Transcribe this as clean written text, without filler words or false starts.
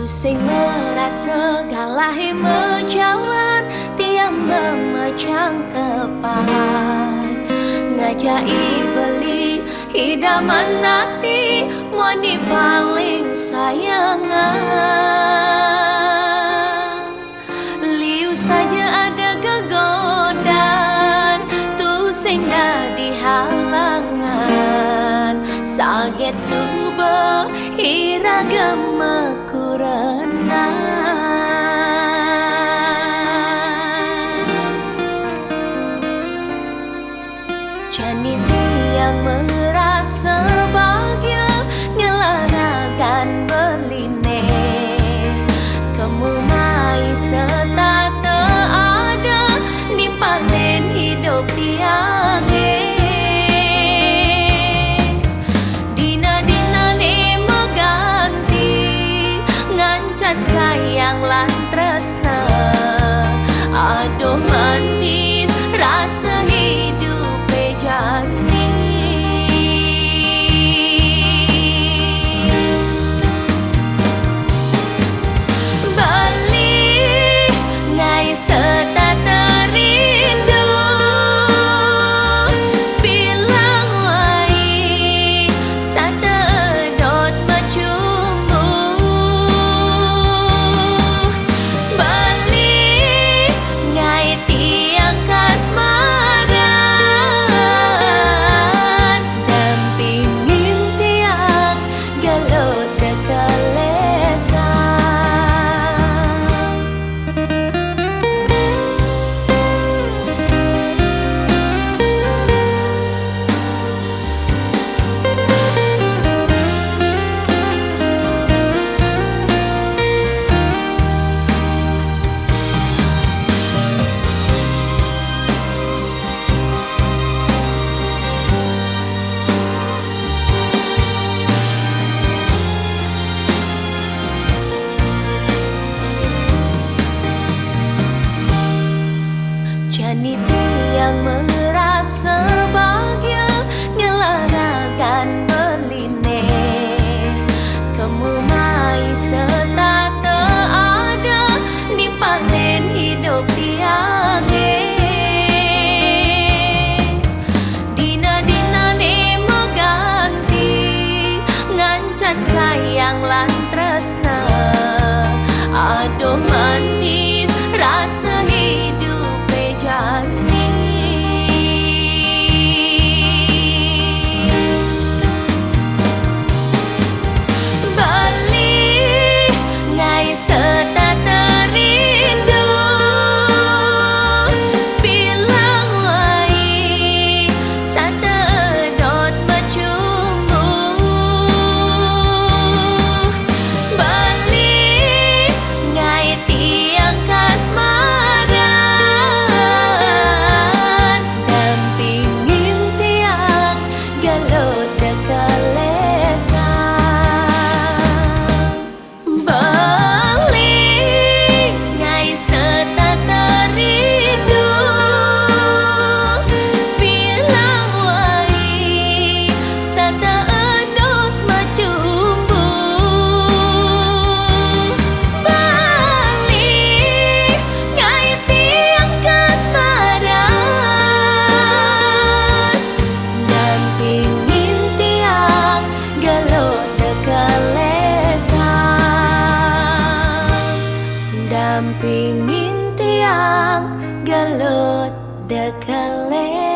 Sing merasa kalah berjalan tiang memecang kepan ngajai beli hidaman hati wani paling sayangan. Liu saja ada gegodan tu sing di halangan saget subuh iragam kurana. Jani tiang merasa bahagia ngelarakan beline kemumai serta ada di panen hidup tiange. Sayang lan tresna aduh manis rasa hidup jadi Bali ngai serta terindu sebilang wai stata dot macumbu tiang kasmaran dampingin tiang galau dekalesan. Jani tiang merasa bahagia ngelarakan beline kemumai serta ada di panen hidup tiange. Dina-dina nemo ganti ngancat sayang lan tresna aduh manis rasa hidup jadi Bali ngai serta terindu sebilang wai stata dot macumbu Bali ngai tiang kasmaran dampingin tiang galau dekalesan. Bali ngai serta terindu sebilang wai stata dot macumbu Bali ngai tiang kasmaran dampingin tiang galau dekalesan. Dampingin tiang galau dekalesan.